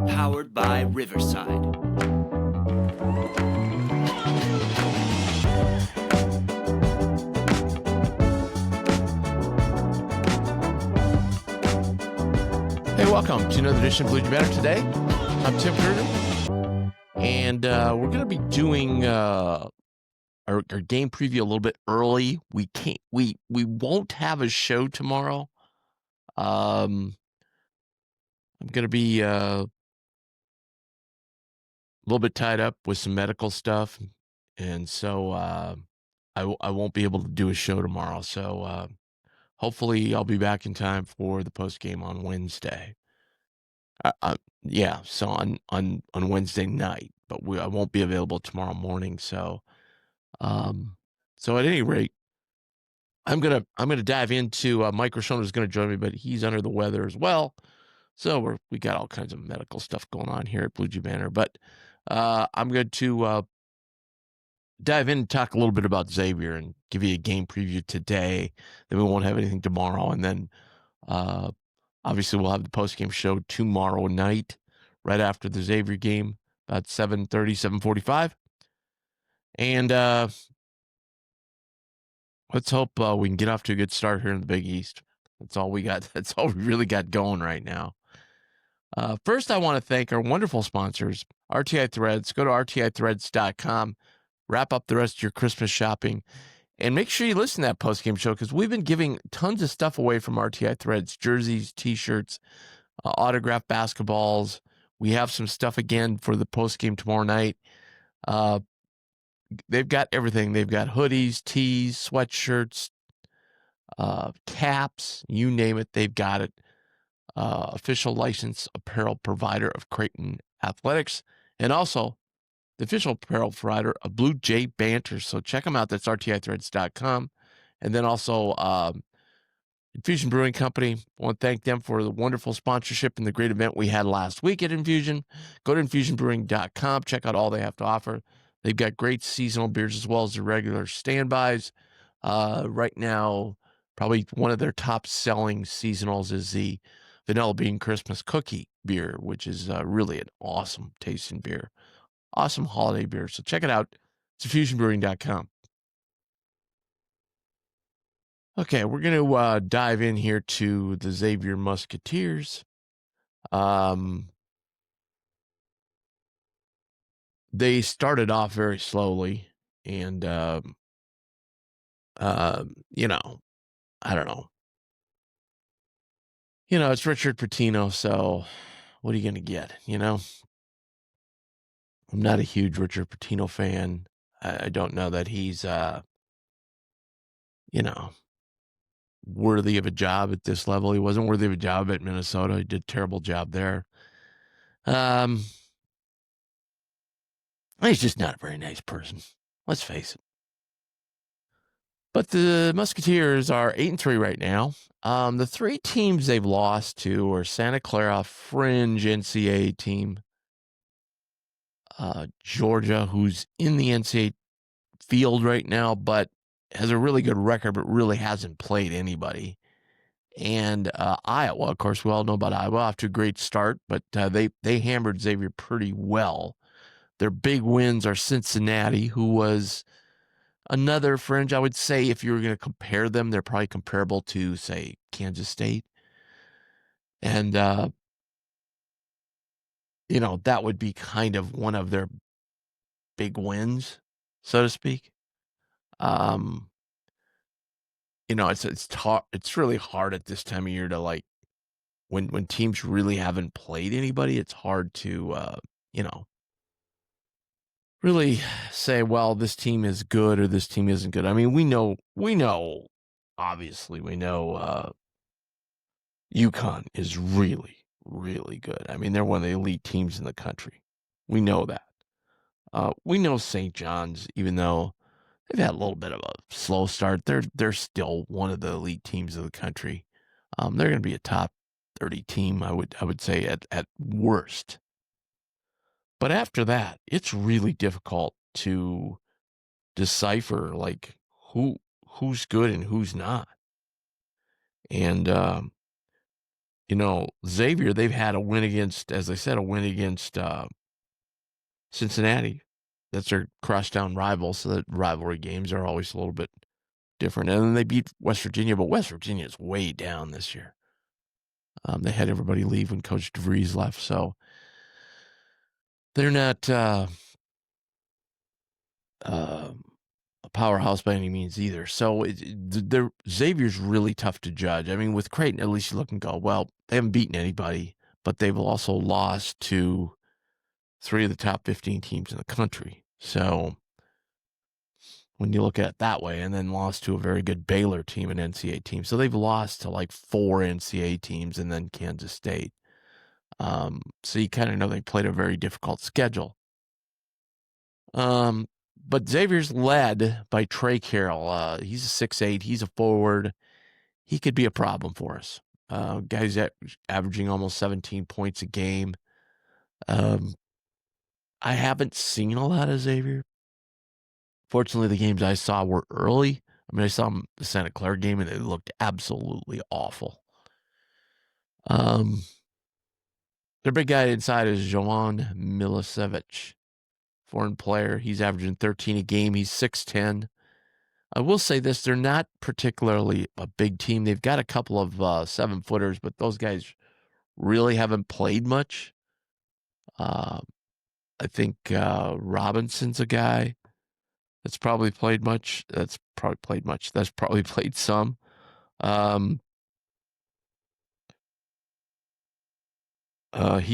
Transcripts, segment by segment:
Powered by Riverside. Hey, welcome to another edition of BJB Today. I'm Tim Curtin, and we're going to be doing our game preview a little bit early. We won't have a show tomorrow. I'm going to be a little bit tied up with some medical stuff, and so I won't be able to do a show tomorrow. So hopefully I'll be back in time for the post game on Wednesday. So on Wednesday night, but I won't be available tomorrow morning. So at any rate, I'm gonna dive into Mike Roshona is going to join me, but he's under the weather as well. So we got all kinds of medical stuff going on here at Blue Jay Banner. But I'm going to dive in and talk a little bit about Xavier and give you a game preview today. Then we won't have anything tomorrow, and then obviously we'll have the post game show tomorrow night, right after the Xavier game, about 7:30, 7:45. And let's hope we can get off to a good start here in the Big East. That's all we got. That's all we really got going right now. First, I want to thank our wonderful sponsors, RTI Threads. Go to rtithreads.com, wrap up the rest of your Christmas shopping, and make sure you listen to that post-game show because we've been giving tons of stuff away from RTI Threads, jerseys, T-shirts, autographed basketballs. We have some stuff again for the post-game tomorrow night. They've got everything. They've got hoodies, tees, sweatshirts, caps, you name it, they've got it. Official licensed apparel provider of Creighton Athletics, and also the official apparel provider of Blue Jay Banter. So check them out. That's rtithreads.com. And then also Infusion Brewing Company. I want to thank them for the wonderful sponsorship and the great event we had last week at Infusion. Go to infusionbrewing.com. Check out all they have to offer. They've got great seasonal beers as well as the regular standbys. Right now, probably one of their top selling seasonals is the Vanilla Bean Christmas Cookie beer, which is really an awesome tasting beer. Awesome holiday beer. So check it out. It's infusionbrewing.com. Okay, we're going to dive in here to the Xavier Musketeers. They started off very slowly, and I don't know. It's Richard Pitino, so what are you going to get, I'm not a huge Richard Pitino fan. I don't know that he's, worthy of a job at this level. He wasn't worthy of a job at Minnesota. He did a terrible job there. He's just not a very nice person. Let's face it. But the Musketeers are 8-3 right now. The three teams they've lost to are Santa Clara, fringe NCAA team, Georgia, who's in the NCAA field right now, but has a really good record, but really hasn't played anybody. And Iowa, of course, we all know about Iowa, off to a great start, but they hammered Xavier pretty well. Their big wins are Cincinnati, who was another fringe. I would say if you were going to compare them, they're probably comparable to, say, Kansas State. And, that would be kind of one of their big wins, so to speak. It's really hard at this time of year to when teams really haven't played anybody. It's hard to really say, well, this team is good or this team isn't good. I mean, we know, obviously, UConn is really, really good. I mean, they're one of the elite teams in the country. We know that. We know St. John's, even though they've had a little bit of a slow start, they're still one of the elite teams of the country. They're going to be a top 30 team, I would say at worst. But after that, it's really difficult to decipher who's good and who's not. And, Xavier, they've had a win against, as I said, Cincinnati. That's their crosstown rival, so the rivalry games are always a little bit different. And then they beat West Virginia, but West Virginia is way down this year. They had everybody leave when Coach DeVries left, so they're not a powerhouse by any means either. So Xavier's really tough to judge. I mean, with Creighton, at least you look and go, well, they haven't beaten anybody, but they've also lost to 3 of the top 15 teams in the country. So when you look at it that way, and then lost to a very good Baylor team, an NCAA team. So they've lost to like 4 NCAA teams and then Kansas State. So you kind of know they played a very difficult schedule. But Xavier's led by Trey Carroll. He's a 6'8". He's a forward. He could be a problem for us. Guy's averaging almost 17 points a game. I haven't seen a lot of Xavier. Fortunately, the games I saw were early. I mean, I saw the Santa Clara game, and they looked absolutely awful. Their big guy inside is Jovan Milicevic, foreign player. He's averaging 13 a game. He's 6'10". I will say this, they're not particularly a big team. They've got a couple of 7-footers, but those guys really haven't played much. I think Robinson's a guy that's probably played much. That's probably played some. He's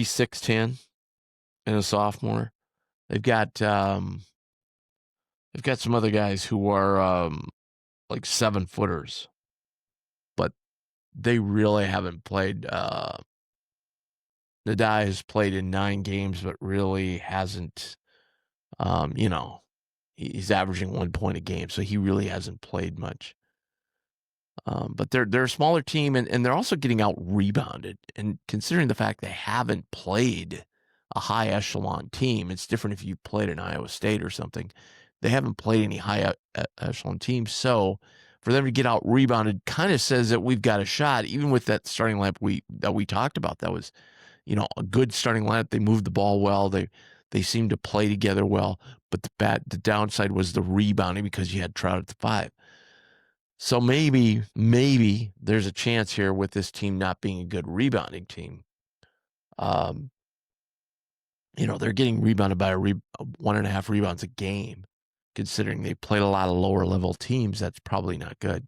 6'10" and a sophomore. They've got some other guys who are like 7-footers, but they really haven't played. Nadai has played in 9 games, but really hasn't. He's averaging 1 point a game, so he really hasn't played much. But they're a smaller team, and they're also getting out rebounded. And considering the fact they haven't played a high echelon team, it's different if you played in Iowa State or something. They haven't played any high echelon teams, so for them to get out rebounded kind of says that we've got a shot. Even with that starting lineup we talked about, that was a good starting lineup. They moved the ball well. They seemed to play together well. But the downside was the rebounding because you had Trout at the 5. So maybe there's a chance here with this team not being a good rebounding team. They're getting rebounded by 1.5 rebounds a game. Considering they played a lot of lower level teams, that's probably not good.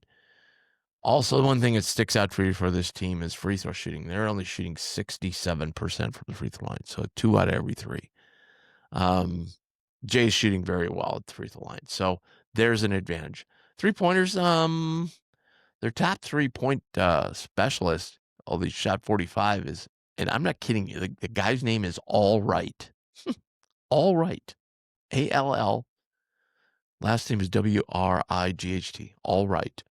Also, the one thing that sticks out for this team is free throw shooting. They're only shooting 67% from the free throw line, so 2 out of every 3. Jay's shooting very well at the free throw line, so there's an advantage. 3-pointers, their top 3-point specialist, although he shot 45, is, and I'm not kidding you, the guy's name is All Right. All Right. A-L-L. Last name is W-R-I-G-H-T. All Right.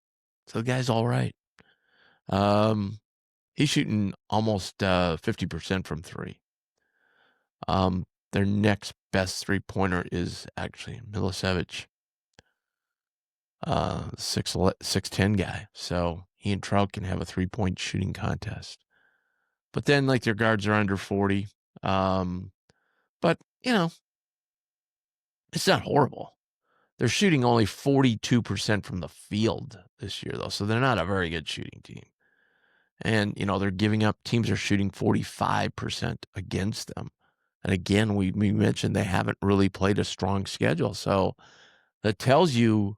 So the guy's all right. He's shooting almost 50% from 3. Their next best 3-pointer is actually Milicevic, 6'10" guy. So he and Trout can have a 3-point shooting contest. But then, like, their guards are under 40. But, it's not horrible. They're shooting only 42% from the field this year, though. So they're not a very good shooting team. And, they're giving up. Teams are shooting 45% against them. And again, we mentioned they haven't really played a strong schedule. So that tells you,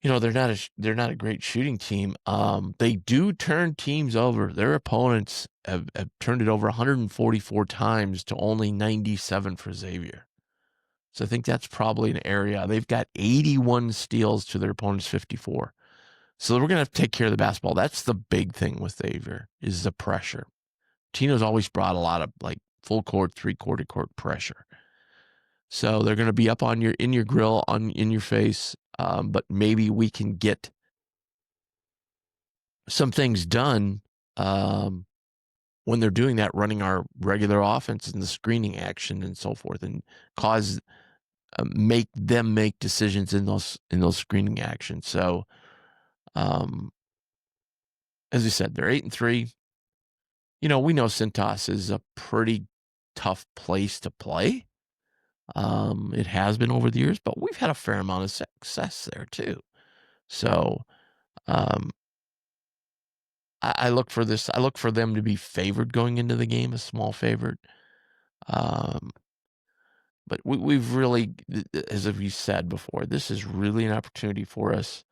they're not a great shooting team. They do turn teams over. Their opponents have turned it over 144 times to only 97 for Xavier. So I think that's probably an area. They've got 81 steals to their opponent's 54. So we're going to have to take care of the basketball. That's the big thing with Xavier, is the pressure. Tino's always brought a lot of full court, 3/4 court pressure. So they're going to be up in your grill, in your face. But maybe we can get some things done when they're doing that, running our regular offense and the screening action and so forth, and make them make decisions in those screening actions. So as I said, they're 8-3. We know Cintas is a pretty tough place to play. It has been over the years, but we've had a fair amount of success there too. So um, I look for this. I look for them to be favored going into the game, a small favorite. But we've really, as we said before, this is really an opportunity for us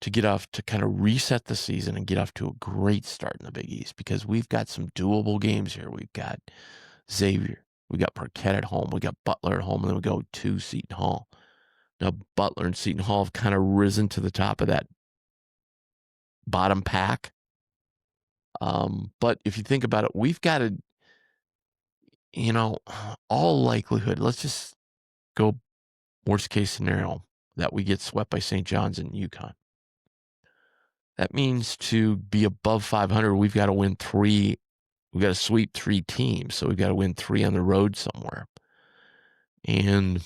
to get off, to kind of reset the season and get off to a great start in the Big East, because we've got some doable games here. We've got Xavier, we got Marquette at home, we got Butler at home, and then we go to Seton Hall. Now, Butler and Seton Hall have kind of risen to the top of that bottom pack. But if you think about it, we've got to, all likelihood, let's just go worst case scenario that we get swept by St. John's and UConn. That means to be above 500, we've got to win 3. We've got to sweep 3 teams. So we've got to win 3 on the road somewhere. And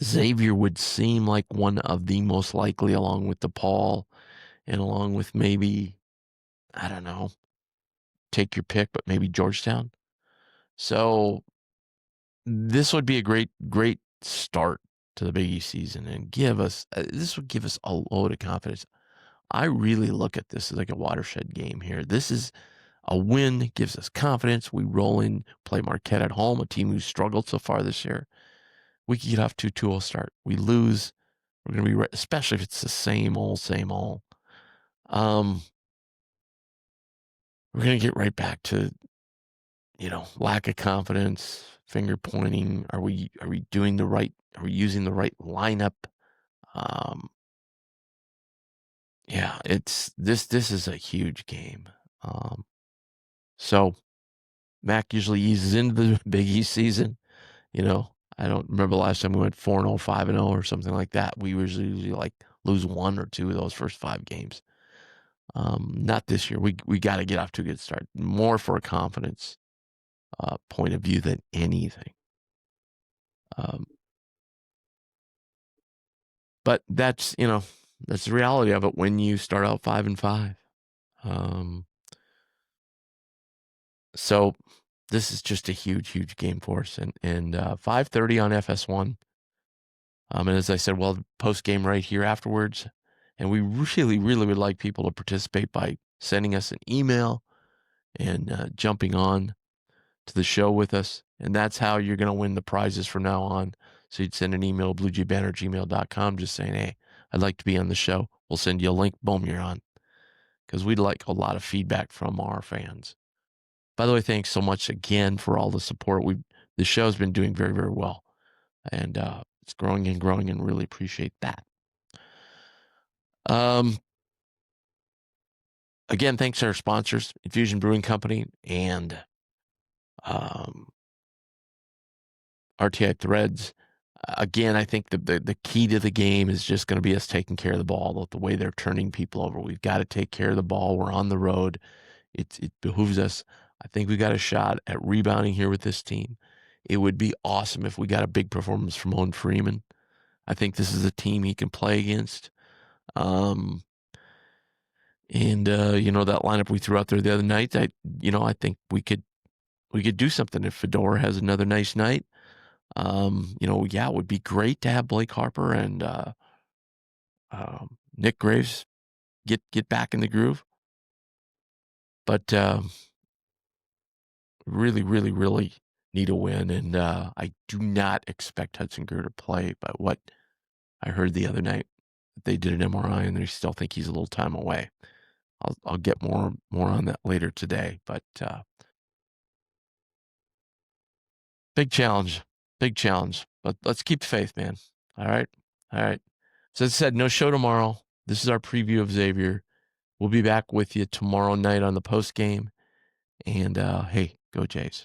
Xavier would seem like one of the most likely, along with DePaul and along with maybe, I don't know, take your pick, but maybe Georgetown. So this would be a great, great start to the Big East season and this would give us a load of confidence. I really look at this as like a watershed game here. This is a win, gives us confidence. We roll in, play Marquette at home, a team who's struggled so far this year. We could get off to a 2-0 start. We lose, we're going to be right, especially if it's the same old, same old. We're going to get right back to, lack of confidence, finger pointing. Are we doing the right? Are we using the right lineup? Yeah, this is a huge game. So Mac usually eases into the Big East season. I don't remember the last time we went 4-0, 5-0 or something like that. We usually like lose 1 or 2 of those first 5 games. Not this year. We got to get off to a good start. More for a confidence point of view than anything. But that's that's the reality of it when you start out 5-5. So this is just a huge, huge game for us. And 5:30 on FS1. And as I said, well, post game right here afterwards. And we really, really would like people to participate by sending us an email and jumping on to the show with us. And that's how you're going to win the prizes from now on. So you'd send an email, bluejbanner@gmail.com, just saying, hey, I'd like to be on the show. We'll send you a link. Boom, you're on. Because we'd like a lot of feedback from our fans. By the way, thanks so much again for all the support. The show's been doing very, very well. And it's growing and really appreciate that. Again, thanks to our sponsors, Infusion Brewing Company and RTI Threads. Again, I think the key to the game is just going to be us taking care of the ball, the way they're turning people over. We've got to take care of the ball. We're on the road. It behooves us. I think we got a shot at rebounding here with this team. It would be awesome if we got a big performance from Owen Freeman. I think this is a team he can play against. And that lineup we threw out there the other night, I think we could do something if Fedor has another nice night. It would be great to have Blake Harper and Nick Graves get back in the groove. But really, really, really need a win. And I do not expect Hudson Greer to play, but what I heard the other night, they did an MRI and they still think he's a little time away. I'll get more on that later today, but big challenge, but let's keep the faith, man. All right. So as I said, no show tomorrow. This is our preview of Xavier. We'll be back with you tomorrow night on the post game. And hey, go Jays.